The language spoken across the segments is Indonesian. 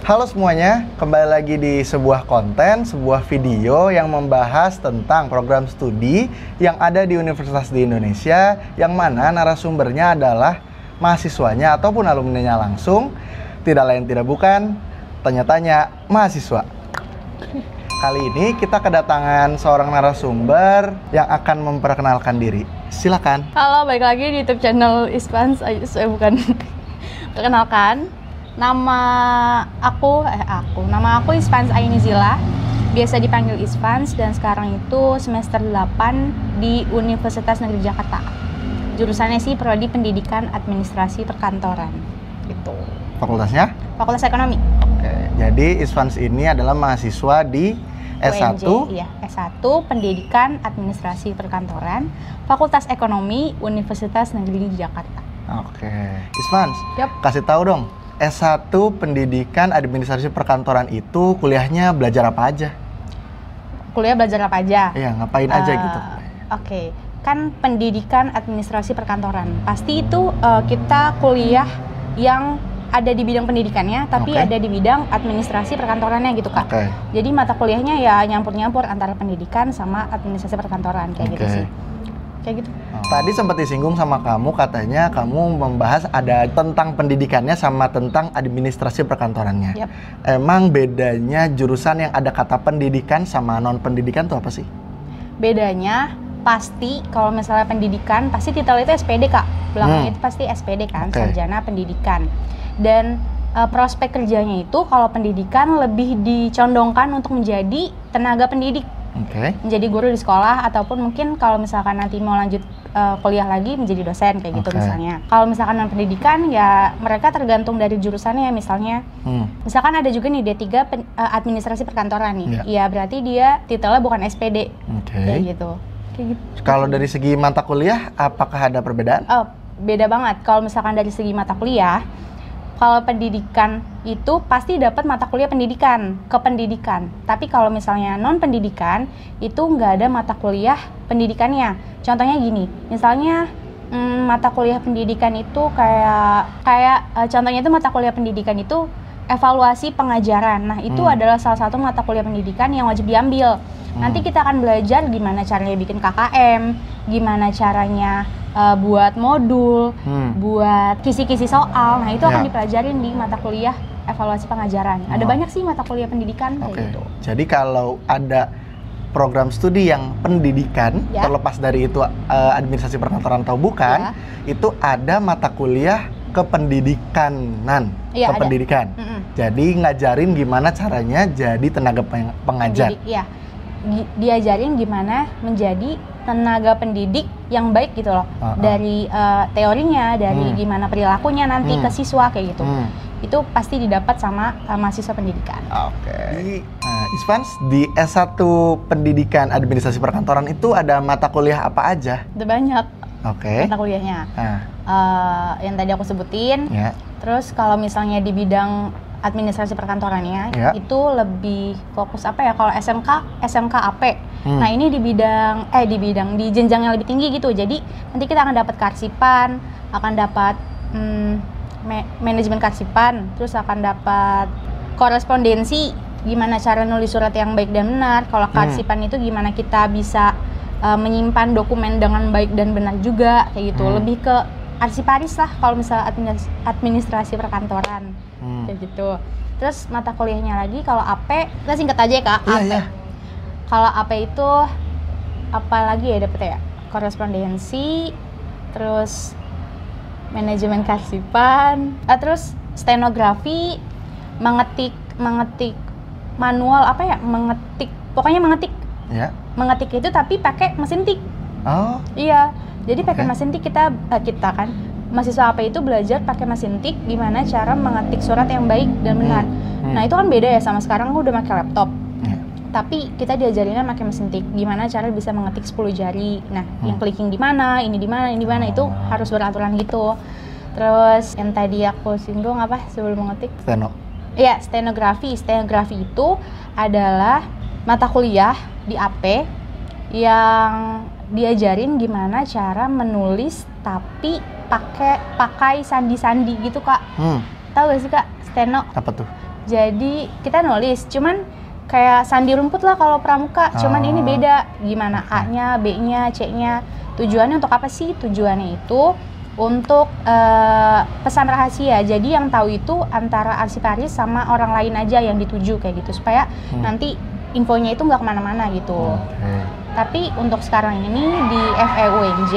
Halo semuanya, kembali lagi di sebuah konten, sebuah video yang membahas tentang program studi yang ada di universitas di Indonesia, yang mana narasumbernya adalah mahasiswanya ataupun alumninya langsung, tidak lain tidak bukan, tanya-tanya mahasiswa. Kali ini kita kedatangan seorang narasumber yang akan memperkenalkan diri. Silakan. Halo, balik lagi di YouTube channel Ispans. Bukan. Perkenalkan, nama aku Ispans Ainizila, biasa dipanggil Ispans, dan sekarang itu semester 8 di Universitas Negeri Jakarta. Jurusannya sih Prodi Pendidikan Administrasi Perkantoran. Gitu. Fakultasnya? Fakultas Ekonomi. Oke, jadi Ispans ini adalah mahasiswa di S1? Iya, S1 Pendidikan Administrasi Perkantoran, Fakultas Ekonomi, Universitas Negeri Jakarta. Oke, Ispans, Yap. kasih tahu dong, S1 Pendidikan Administrasi Perkantoran itu kuliahnya belajar apa aja? Kuliah belajar apa aja? Iya, ngapain aja gitu? Oke, kan Pendidikan Administrasi Perkantoran. Pasti itu kita kuliah yang ada di bidang pendidikannya, tapi ada di bidang administrasi perkantorannya gitu, Kak. Jadi mata kuliahnya ya nyampur-nyampur antara pendidikan sama administrasi perkantoran, kayak gitu sih. Kayak gitu. Tadi sempat disinggung sama kamu, katanya kamu membahas ada tentang pendidikannya sama tentang administrasi perkantorannya. Yap. Emang bedanya jurusan yang ada kata pendidikan sama non-pendidikan itu apa sih? Bedanya pasti kalau misalnya pendidikan, pasti titel itu SPD, Kak. Belakangnya itu pasti SPD kan, sarjana pendidikan. Dan prospek kerjanya itu kalau pendidikan lebih dicondongkan untuk menjadi tenaga pendidik. Menjadi guru di sekolah, ataupun mungkin kalau misalkan nanti mau lanjut kuliah lagi menjadi dosen kayak gitu misalnya. Kalau misalkan non pendidikan ya mereka tergantung dari jurusannya, misalnya misalkan ada juga nih D3 administrasi perkantoran nih. Ya berarti dia titelnya bukan SPD. Kayak gitu. Kalau dari segi mata kuliah apakah ada perbedaan? Beda banget. Kalau misalkan dari segi mata kuliah, kalau pendidikan itu pasti dapat mata kuliah pendidikan, kependidikan. Tapi kalau misalnya non pendidikan itu nggak ada mata kuliah pendidikannya. Contohnya gini, misalnya mata kuliah pendidikan itu contohnya itu mata kuliah pendidikan itu evaluasi pengajaran. Nah itu adalah salah satu mata kuliah pendidikan yang wajib diambil. Nanti kita akan belajar gimana caranya bikin KKM, gimana caranya buat modul, buat kisi-kisi soal. Nah itu akan dipelajarin di mata kuliah evaluasi pengajaran. Ada banyak sih mata kuliah pendidikan kayak gitu. Jadi kalau ada program studi yang pendidikan, terlepas dari itu administrasi perkantoran atau bukan, itu ada mata kuliah kependidikanan, kependidikan. Jadi ngajarin gimana caranya jadi tenaga pengajar. Diajarin gimana menjadi tenaga pendidik yang baik gitu loh. Dari teorinya, dari gimana perilakunya nanti ke siswa kayak gitu. Itu pasti didapat sama mahasiswa pendidikan. Ispans, di S1 Pendidikan Administrasi Perkantoran itu ada mata kuliah apa aja? Ada banyak mata kuliahnya. Yang tadi aku sebutin. Terus kalau misalnya di bidang administrasi perkantorannya itu lebih fokus apa ya, kalau SMK AP. Nah ini di jenjang yang lebih tinggi gitu. Jadi nanti kita akan dapat karsipan, akan dapat manajemen karsipan, terus akan dapat korespondensi, gimana cara nulis surat yang baik dan benar. Kalau karsipan itu gimana kita bisa menyimpan dokumen dengan baik dan benar juga kayak gitu. Lebih ke arsiparis lah kalau misalnya administrasi perkantoran. Kayak gitu. Terus mata kuliahnya lagi kalau AP, kita singkat aja ya, Kak. AP. Kalau AP itu apa lagi ya dapetnya ya? Korespondensi, terus manajemen karsipan, terus stenografi, mengetik manual pokoknya mengetik. Mengetik itu tapi pakai mesin tik. Iya. Jadi pakai mesin tik kita kan mahasiswa AP itu belajar pakai mesin tik gimana cara mengetik surat yang baik dan benar. Nah itu kan beda ya sama sekarang udah pakai laptop. Tapi kita diajarinnya pakai mesin tik, gimana cara bisa mengetik 10 jari. Nah yang clicking di mana, ini di mana itu harus beraturan gitu. Terus yang tadi aku singgung apa sebelum mengetik? Stenografi. Stenografi itu adalah mata kuliah di AP yang diajarin gimana cara menulis tapi pakai sandi-sandi gitu, Kak. Tahu gak sih, Kak, steno? Apa tuh? Jadi kita nulis, cuman kayak sandi rumput lah kalau pramuka. Cuman ini beda, gimana A-nya, B-nya, C-nya. Tujuannya untuk apa sih? Tujuannya itu untuk pesan rahasia. Jadi yang tahu itu antara arsiparis sama orang lain aja yang dituju kayak gitu. Supaya nanti infonya itu nggak kemana-mana gitu. Tapi untuk sekarang ini di FEUNJ,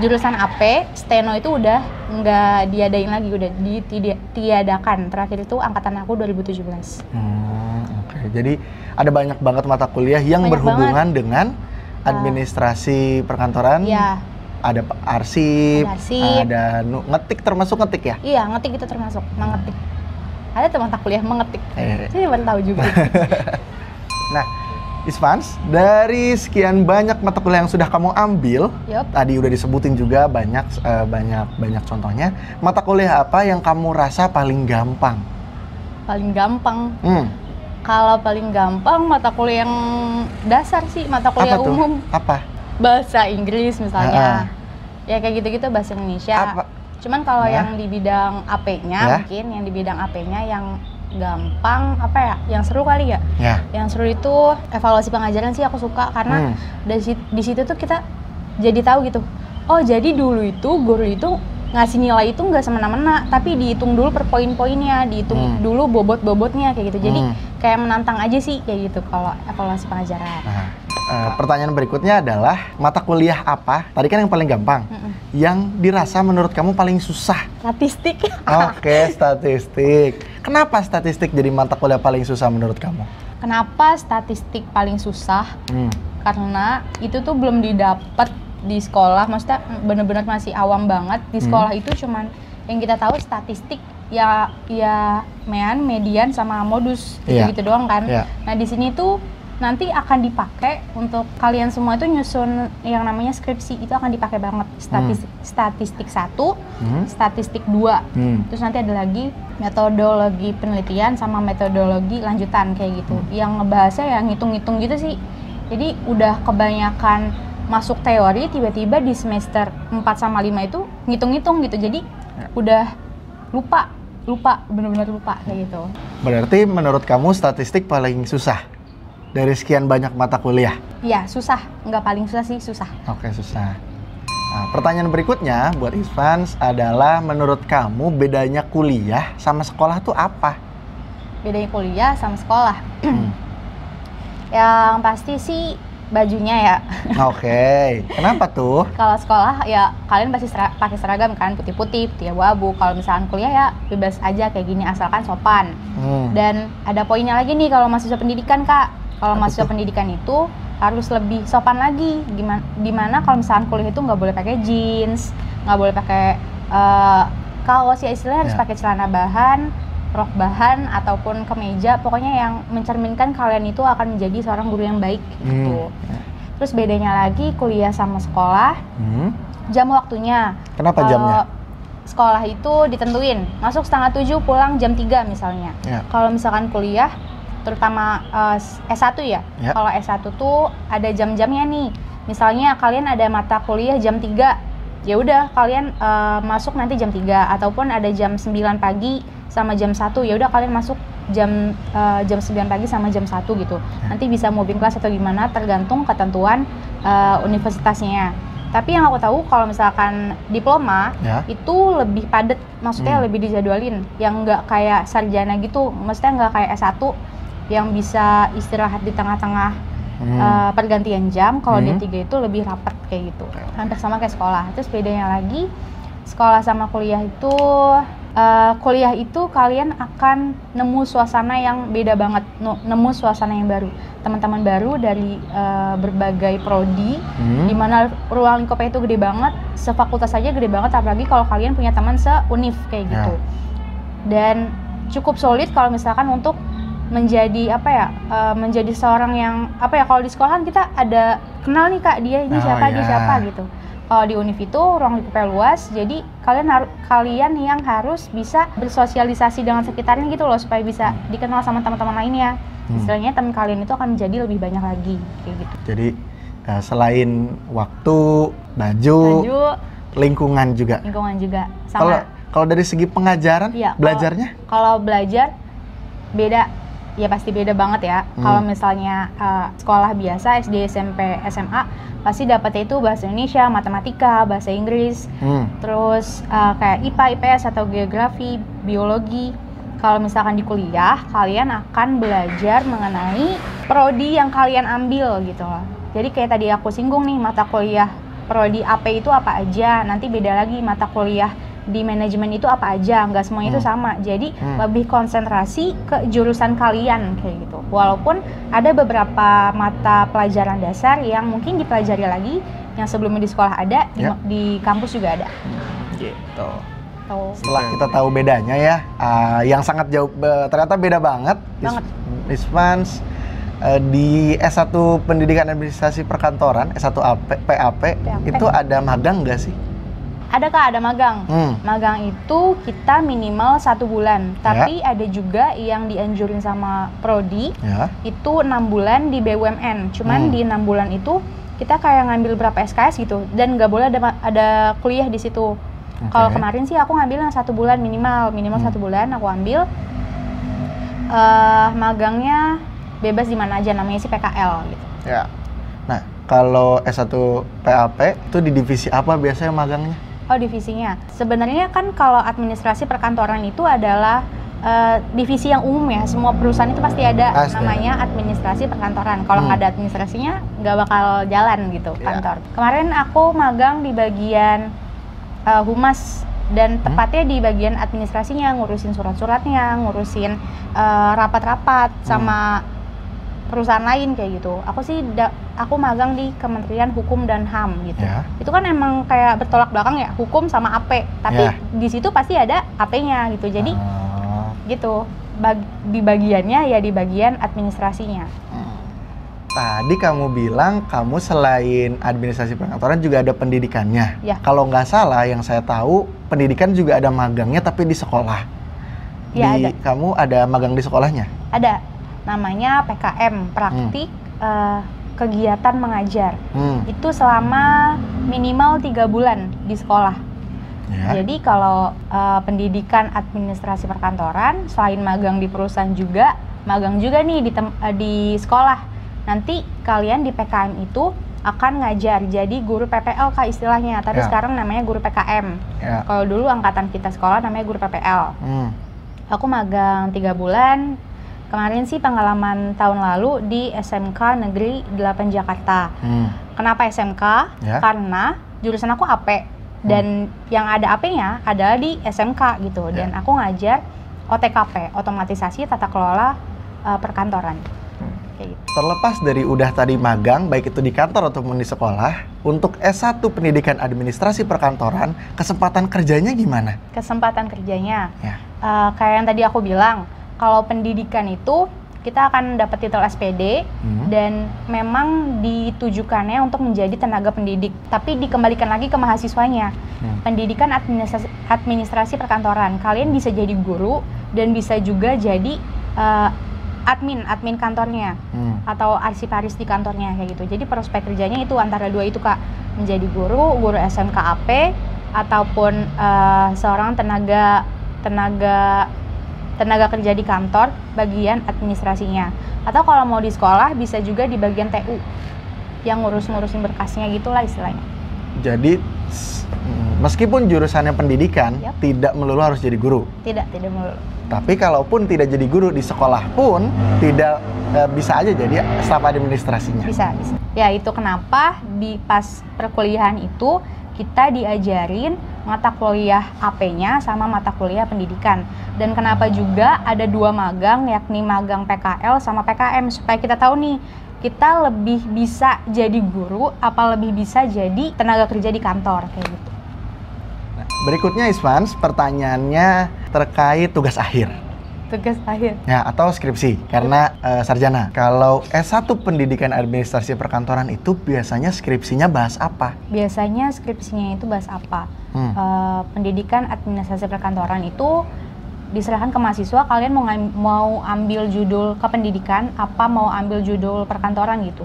jurusan AP, steno itu udah nggak diadain lagi, udah ditiadakan. Terakhir itu angkatan aku 2017. Jadi ada banyak banget mata kuliah yang berhubungan dengan administrasi perkantoran. Iya. Ada arsip, ada ngetik, termasuk ngetik ya? Iya, ngetik itu termasuk, mengetik. Ada tuh mata kuliah mengetik. Saya baru tahu juga. Nah, Isvans, dari sekian banyak mata kuliah yang sudah kamu ambil, tadi udah disebutin juga banyak contohnya. Mata kuliah apa yang kamu rasa paling gampang? Paling gampang? Kalau paling gampang mata kuliah yang dasar sih, mata kuliah umum. Apa? Bahasa Inggris misalnya. Ya kayak gitu-gitu, bahasa Indonesia. Cuman kalau yang di bidang AP-nya mungkin, yang di bidang AP-nya yang gampang apa ya, yang seru kali ya. Yang seru itu evaluasi pengajaran sih aku suka, karena di situ tuh kita jadi tahu gitu. Oh, jadi dulu itu guru itu ngasih nilai itu nggak semena-mena, tapi dihitung dulu per poin-poinnya, dihitung dulu bobot-bobotnya kayak gitu. Jadi kayak menantang aja sih kayak gitu kalau evaluasi pengajaran. Pertanyaan berikutnya adalah mata kuliah apa? Tadi kan yang paling gampang. Yang dirasa menurut kamu paling susah? Statistik. Oke, statistik. Kenapa statistik jadi mata kuliah paling susah menurut kamu? Kenapa statistik paling susah? Karena itu tuh belum didapat di sekolah. Maksudnya bener-bener masih awam banget. Di sekolah itu cuman yang kita tahu statistik ya median sama modus gitu doang kan. Nah di sini tuh nanti akan dipakai untuk kalian semua itu nyusun yang namanya skripsi, itu akan dipakai banget. Statistik 1, statistik 2. Terus nanti ada lagi metodologi penelitian sama metodologi lanjutan kayak gitu. Yang ngebahasnya yang ngitung-ngitung gitu sih. Jadi udah kebanyakan masuk teori, tiba-tiba di semester 4 sama 5 itu ngitung-ngitung gitu. Jadi udah lupa, bener-bener lupa kayak gitu. Berarti menurut kamu statistik paling susah dari sekian banyak mata kuliah? Iya, susah. Nggak paling susah sih, susah. Oke, susah. Nah, pertanyaan berikutnya buat Isvans adalah, menurut kamu bedanya kuliah sama sekolah tuh apa? Bedanya kuliah sama sekolah? Yang pasti sih bajunya ya. Oke, kenapa tuh? Kalau sekolah ya kalian pasti pakai seragam kan, putih-putih, putih abu-abu. Kalau misalkan kuliah ya bebas aja kayak gini asalkan sopan. Dan ada poinnya lagi nih kalau mahasiswa pendidikan, Kak. Kalau mahasiswa pendidikan itu harus lebih sopan lagi. Dimana kalau misalkan kuliah itu nggak boleh pakai jeans, nggak boleh pakai kaos ya, istilahnya harus pakai celana bahan, rok bahan ataupun kemeja, pokoknya yang mencerminkan kalian itu akan menjadi seorang guru yang baik gitu. Terus bedanya lagi kuliah sama sekolah, jam waktunya. Kenapa jamnya? Sekolah itu ditentuin, masuk 6:30, pulang jam 3 misalnya. Kalau misalkan kuliah, terutama S1 ya. Kalau S1 tuh ada jam-jamnya nih. Misalnya kalian ada mata kuliah jam 3, ya udah kalian masuk nanti jam 3, ataupun ada jam 9 pagi sama jam 1, ya udah kalian masuk jam 9 pagi sama jam 1 gitu. Nanti bisa moving class atau gimana, tergantung ketentuan universitasnya. Tapi yang aku tahu kalau misalkan diploma itu lebih padat, maksudnya lebih dijadwalin, yang nggak kayak sarjana gitu, maksudnya nggak kayak S1 yang bisa istirahat di tengah-tengah pergantian jam. Kalau D3 itu lebih rapat kayak gitu, hampir sama kayak sekolah. Terus bedanya lagi, sekolah sama kuliah itu, kuliah itu kalian akan nemu suasana yang beda banget, nemu suasana yang baru, teman-teman baru dari berbagai prodi, dimana ruang lingkupnya itu gede banget, sefakultas aja gede banget, apalagi kalau kalian punya teman se-univ kayak gitu. Dan cukup solid kalau misalkan untuk menjadi menjadi seorang yang kalau di sekolah kan kita ada kenal nih Kak, dia ini siapa, dia siapa gitu. Kalau di univ itu ruang lingkupnya luas, jadi kalian yang harus bisa bersosialisasi dengan sekitarnya gitu loh, supaya bisa dikenal sama teman-teman lainnya. Istilahnya teman kalian itu akan menjadi lebih banyak lagi kayak gitu. Jadi selain waktu, baju, lingkungan juga. Sama. Kalau dari segi pengajaran, belajarnya? Kalau belajar beda. Ya pasti beda banget ya. Kalau misalnya sekolah biasa SD, SMP, SMA pasti dapetnya itu bahasa Indonesia, matematika, bahasa Inggris, terus kayak IPA, IPS atau geografi, biologi. Kalau misalkan di kuliah, kalian akan belajar mengenai prodi yang kalian ambil gitu loh. Jadi kayak tadi aku singgung nih, mata kuliah prodi AP itu apa aja, nanti beda lagi mata kuliah di manajemen itu apa aja, nggak semuanya itu sama. Jadi lebih konsentrasi ke jurusan kalian kayak gitu. Walaupun ada beberapa mata pelajaran dasar yang mungkin dipelajari lagi, yang sebelumnya di sekolah ada, di kampus juga ada. Gitu. Setelah kita tahu bedanya ya, yang sangat jauh, ternyata beda banget. Isfans di S1 Pendidikan Administrasi Perkantoran, S1 PAP, itu ada magang nggak sih? Ada Kak, ada magang. Magang itu kita minimal 1 bulan. Tapi ada juga yang dianjurin sama Prodi, itu 6 bulan di BUMN. Cuman di 6 bulan itu kita kayak ngambil berapa SKS gitu, dan nggak boleh ada kuliah di situ. Kalau kemarin sih aku ngambil yang 1 bulan minimal 1 bulan aku ambil. Magangnya bebas di mana aja, namanya sih PKL gitu. Ya. Nah, kalau S1 PAP itu di divisi apa biasanya magangnya? Oh, divisinya. Sebenarnya kan kalau administrasi perkantoran itu adalah divisi yang umum ya. Semua perusahaan itu pasti ada namanya administrasi perkantoran. Kalau nggak ada administrasinya, nggak bakal jalan gitu kantor. Kemarin aku magang di bagian humas, dan tepatnya di bagian administrasinya, ngurusin surat-suratnya, ngurusin rapat-rapat sama perusahaan lain kayak gitu. Aku magang di Kementerian Hukum dan HAM gitu. Itu kan emang kayak bertolak belakang ya, hukum sama AP. Tapi di situ pasti ada AP-nya gitu. Jadi gitu. Di bagiannya ya di bagian administrasinya. Tadi kamu bilang kamu selain administrasi perkantoran juga ada pendidikannya. Kalau nggak salah yang saya tahu, pendidikan juga ada magangnya tapi di sekolah. Ada. Kamu ada magang di sekolahnya? Ada. Namanya PKM, praktik kegiatan mengajar. Itu selama minimal 3 bulan di sekolah. Jadi kalau pendidikan administrasi perkantoran, selain magang di perusahaan juga, magang juga nih di sekolah. Nanti kalian di PKM itu akan ngajar, jadi guru PPL Kak istilahnya, tapi sekarang namanya guru PKM. Kalau dulu angkatan kita sekolah namanya guru PPL. Aku magang 3 bulan. Kemarin sih pengalaman tahun lalu di SMK Negeri 8 Jakarta. Kenapa SMK? Karena jurusan aku AP, dan yang ada AP-nya adalah di SMK gitu. Dan aku ngajar OTKP, otomatisasi tata kelola perkantoran. Gitu. Terlepas dari udah tadi magang, baik itu di kantor ataupun di sekolah, untuk S1 Pendidikan Administrasi Perkantoran, kesempatan kerjanya gimana? Kesempatan kerjanya? Kayak yang tadi aku bilang, kalau pendidikan itu kita akan dapat titel SPD, dan memang ditujukannya untuk menjadi tenaga pendidik, tapi dikembalikan lagi ke mahasiswanya. Pendidikan administrasi perkantoran, kalian bisa jadi guru dan bisa juga jadi admin kantornya, atau arsiparis di kantornya kayak gitu. Jadi prospek kerjanya itu antara 2 itu Kak, menjadi guru SMK AP, ataupun seorang tenaga kerja di kantor bagian administrasinya. Atau kalau mau di sekolah bisa juga di bagian TU yang ngurusin berkasnya gitulah istilahnya. Jadi meskipun jurusannya pendidikan, tidak melulu harus jadi guru. Tidak melulu. Tapi kalaupun tidak jadi guru di sekolah pun tidak bisa aja jadi staf administrasinya. Bisa. Ya itu kenapa di pas perkuliahan itu kita diajarin mata kuliah AP-nya sama mata kuliah pendidikan. Dan kenapa juga ada 2 magang, yakni magang PKL sama PKM, supaya kita tahu nih, kita lebih bisa jadi guru apa lebih bisa jadi tenaga kerja di kantor kayak gitu. Nah, berikutnya Isfans, pertanyaannya terkait tugas akhir. Tugas akhir? Ya, atau skripsi, karena sarjana. Kalau S1 Pendidikan Administrasi Perkantoran itu biasanya skripsinya bahas apa? Biasanya skripsinya itu bahas apa? Pendidikan Administrasi Perkantoran itu diserahkan ke mahasiswa, kalian mau ambil judul kependidikan apa mau ambil judul perkantoran gitu.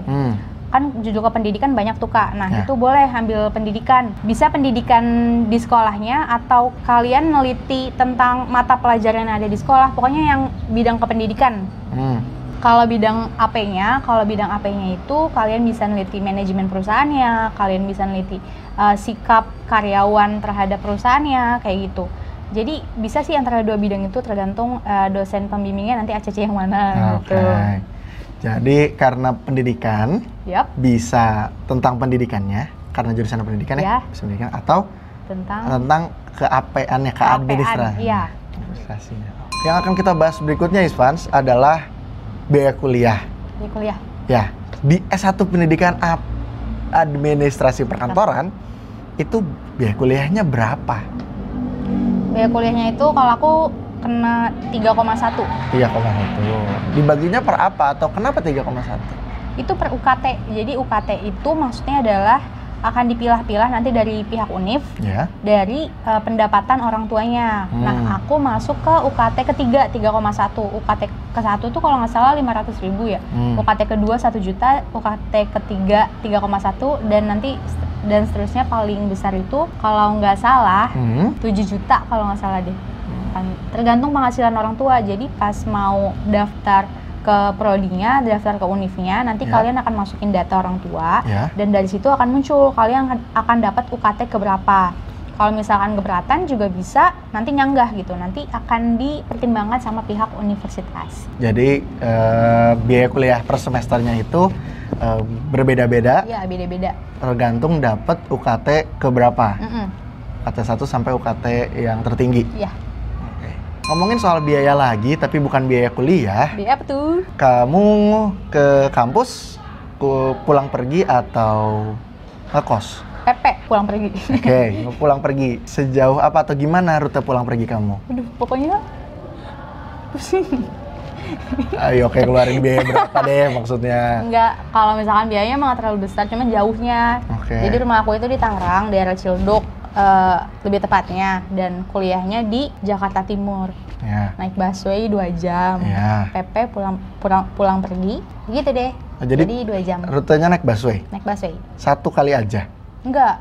kan judul pendidikan banyak tuh Kak. Nah itu boleh ambil pendidikan. Bisa pendidikan di sekolahnya atau kalian neliti tentang mata pelajaran yang ada di sekolah. Pokoknya yang bidang kependidikan. Kalau bidang AP-nya itu kalian bisa neliti manajemen perusahaannya, kalian bisa neliti sikap karyawan terhadap perusahaannya, kayak gitu. Jadi bisa sih antara dua bidang itu, tergantung dosen pembimbingnya nanti ACC yang mana gitu. Jadi karena pendidikan bisa tentang pendidikannya, karena jurusan pendidikan bisa pendidikan, atau tentang keAP-annya, administrasinya. Yang akan kita bahas berikutnya Ispans adalah biaya kuliah. Biaya kuliah. Ya, di S1 Pendidikan Administrasi Perkantoran itu biaya kuliahnya berapa? Biaya kuliahnya itu kalau aku kena 3,1. 3,1. Dibaginya per apa atau kenapa 3,1? Itu per UKT. Jadi UKT itu maksudnya adalah akan dipilah-pilah nanti dari pihak UNIF, dari pendapatan orang tuanya. Nah, aku masuk ke UKT ketiga 3,1. UKT ke-1 tuh kalau nggak salah 500.000 ya. UKT kedua 1 juta, UKT ketiga 3,1 dan seterusnya paling besar itu kalau nggak salah 7 juta kalau nggak salah deh. Tergantung penghasilan orang tua. Jadi pas mau daftar ke prodinya, daftar ke unifnya, nanti kalian akan masukin data orang tua, dan dari situ akan muncul kalian akan dapat UKT keberapa. Kalau misalkan keberatan juga bisa nanti nyanggah gitu, nanti akan dipertimbangkan sama pihak universitas. Jadi biaya kuliah per semesternya itu berbeda-beda. Iya, beda-beda. Tergantung dapat UKT keberapa. UKT 1 sampai UKT yang tertinggi. Iya. Ngomongin soal biaya lagi, tapi bukan biaya kuliah. Biaya apa tuh? Kamu ke kampus, pulang pergi atau ngekos? PP, pulang pergi. Oke, pulang pergi. Sejauh apa atau gimana rute pulang pergi kamu? Aduh, pokoknya pusing. Ayo, keluarin biaya berapa deh maksudnya? Enggak, kalau misalkan biayanya emang terlalu besar, cuma jauhnya. Jadi rumah aku itu di Tangerang, daerah Cilduk. Lebih tepatnya, dan kuliahnya di Jakarta Timur. Naik busway 2 jam, PP pulang pergi, gitu deh. Jadi 2 jam. Rutenya naik busway? Naik busway. 1 kali aja? Enggak,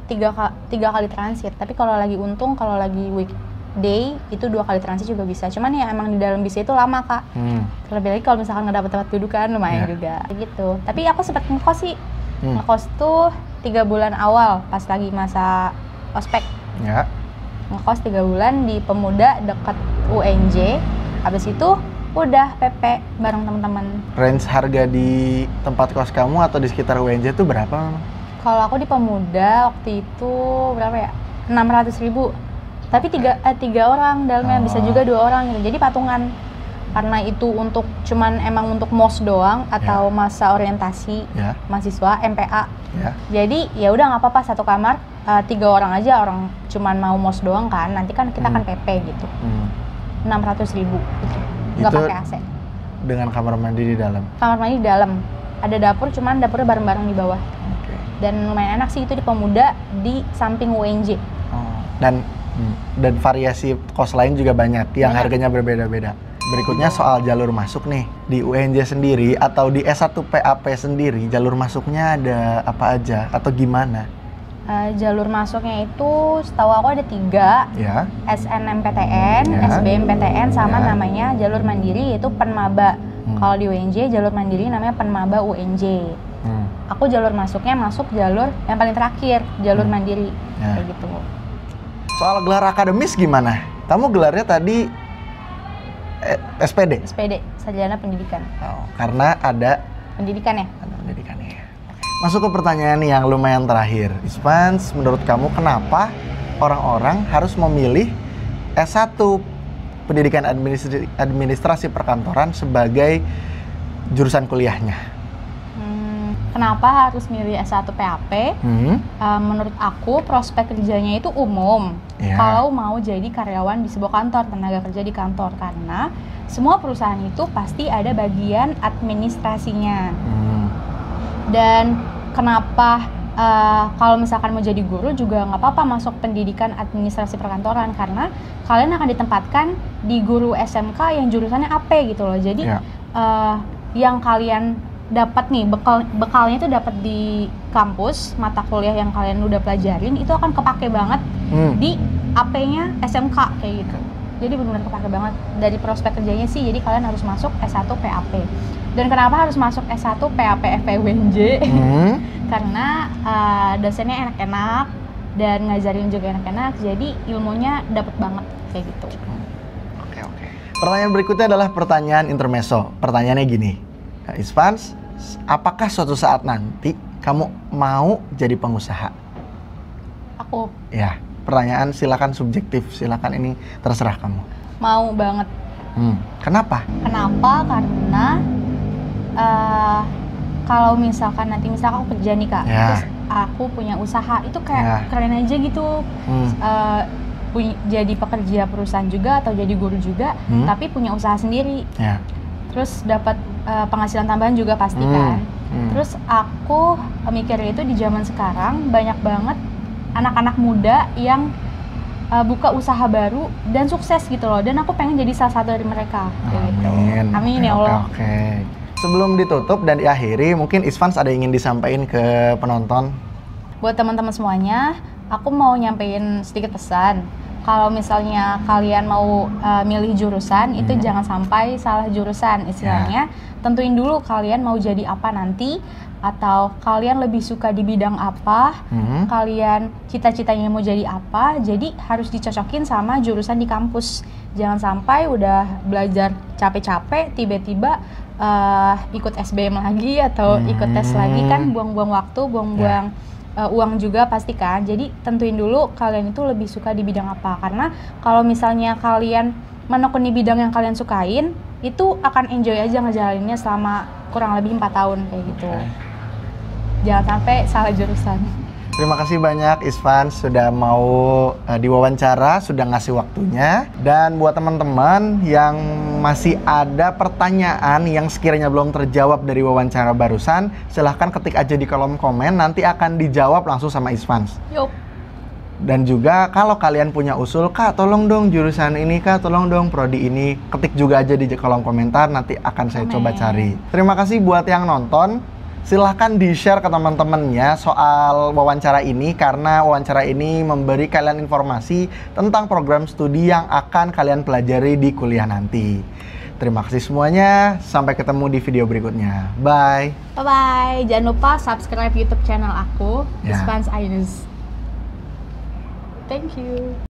3 kali transit. Tapi kalau lagi untung, kalau lagi weekday itu 2 kali transit juga bisa. Cuman ya emang di dalam bis itu lama Kak. Terlebih lagi kalau misalkan nggak dapet tempat duduk kan lumayan juga. Gitu. Tapi aku sempat ngekos sih. Ngekos tuh 3 bulan awal pas lagi masa ospek. Ngekos 3 bulan di Pemuda dekat UNJ. Habis itu udah PP bareng teman-teman. Range harga di tempat kos kamu atau di sekitar UNJ itu berapa? Kalau aku di Pemuda waktu itu berapa ya? 600.000. Tapi 3 orang dalamnya, bisa juga 2 orang gitu. Jadi patungan. Karena itu cuman emang untuk MOS doang atau masa orientasi mahasiswa MPA. Jadi ya udah nggak apa-apa, 1 kamar 3 orang aja, orang cuman mau MOS doang kan. Nanti kan kita akan PP gitu. 600.000 gitu. Nggak pakai AC. Dengan kamar mandi di dalam. Kamar mandi di dalam. Ada dapur, cuman dapurnya bareng-bareng di bawah. Dan lumayan enak sih itu di Pemuda di samping UNJ. Dan variasi kos lain juga banyak yang harganya berbeda-beda. Berikutnya soal jalur masuk nih. Di UNJ sendiri atau di S1 PAP sendiri, jalur masuknya ada apa aja atau gimana? Jalur masuknya itu setahu aku ada 3. SNMPTN, SBMPTN, sama namanya jalur mandiri yaitu Penmaba. Kalau di UNJ jalur mandiri namanya Penmaba UNJ. Aku jalur masuknya masuk jalur yang paling terakhir, jalur mandiri. Kayak gitu. Soal gelar akademis gimana? Kamu gelarnya tadi SPD? SPD, Sarjana Pendidikan. Karena ada pendidikan ya? Ada pendidikannya. Masuk ke pertanyaan yang lumayan terakhir. Ispans, menurut kamu kenapa orang-orang harus memilih S1 Pendidikan Administrasi Perkantoran sebagai jurusan kuliahnya? Kenapa harus milih S1 PAP? Menurut aku prospek kerjanya itu umum. Kalau mau jadi karyawan di sebuah kantor, tenaga kerja di kantor, karena semua perusahaan itu pasti ada bagian administrasinya. Dan kenapa kalau misalkan mau jadi guru juga nggak apa-apa masuk pendidikan administrasi perkantoran, karena kalian akan ditempatkan di guru SMK yang jurusannya AP gitu loh. Jadi yang kalian dapat nih bekalnya itu dapat di kampus, mata kuliah yang kalian udah pelajarin itu akan kepake banget di AP-nya SMK kayak gitu. Jadi benar-benar kepake banget dari prospek kerjanya sih. Jadi kalian harus masuk S1 PAP. Dan kenapa harus masuk S1 PAP FPUNJ? Karena dosennya enak-enak dan ngajarin juga enak-enak. Jadi ilmunya dapat banget kayak gitu. Oke. Pertanyaan berikutnya adalah pertanyaan intermezzo. Pertanyaannya gini. Isvans, apakah suatu saat nanti kamu mau jadi pengusaha? Aku? Ya, pertanyaan silakan subjektif, silakan ini terserah kamu. Mau banget. Kenapa? Karena kalau misalkan nanti aku kerja nih Kak, terus aku punya usaha, itu kayak keren aja gitu. Jadi pekerja perusahaan juga atau jadi guru juga, tapi punya usaha sendiri. Terus dapat penghasilan tambahan juga pasti kan. Terus aku mikirnya itu di zaman sekarang banyak banget anak-anak muda yang buka usaha baru dan sukses gitu loh. Dan aku pengen jadi salah satu dari mereka. Amin. Amin ya Allah. Oke. Sebelum ditutup dan diakhiri, mungkin Isvans ada yang ingin disampaikan ke penonton? Buat teman-teman semuanya, aku mau nyampein sedikit pesan. Kalau misalnya kalian mau milih jurusan, itu jangan sampai salah jurusan. Istilahnya, tentuin dulu kalian mau jadi apa nanti, atau kalian lebih suka di bidang apa, kalian cita-citanya mau jadi apa, jadi harus dicocokin sama jurusan di kampus. Jangan sampai udah belajar capek-capek, tiba-tiba ikut SBM lagi atau ikut tes lagi, kan buang-buang waktu, buang-buang uang juga pasti kan. Jadi tentuin dulu kalian itu lebih suka di bidang apa, karena kalau misalnya kalian menekuni bidang yang kalian sukain, itu akan enjoy aja ngejalaninnya selama kurang lebih 4 tahun kayak gitu. Jangan sampai salah jurusan. Terima kasih banyak Isvans sudah mau diwawancara, sudah ngasih waktunya. Dan buat teman-teman yang masih ada pertanyaan yang sekiranya belum terjawab dari wawancara barusan, silahkan ketik aja di kolom komen, nanti akan dijawab langsung sama Isvans. Yup. Dan juga kalau kalian punya usul, Kak tolong dong jurusan ini, Kak tolong dong prodi ini, ketik juga aja di kolom komentar, nanti akan saya coba cari. Terima kasih buat yang nonton. Silahkan di-share ke teman-temannya soal wawancara ini, karena wawancara ini memberi kalian informasi tentang program studi yang akan kalian pelajari di kuliah nanti. Terima kasih semuanya, sampai ketemu di video berikutnya. Bye. Bye-bye. Jangan lupa subscribe YouTube channel aku, Isvans Ainus. Thank you.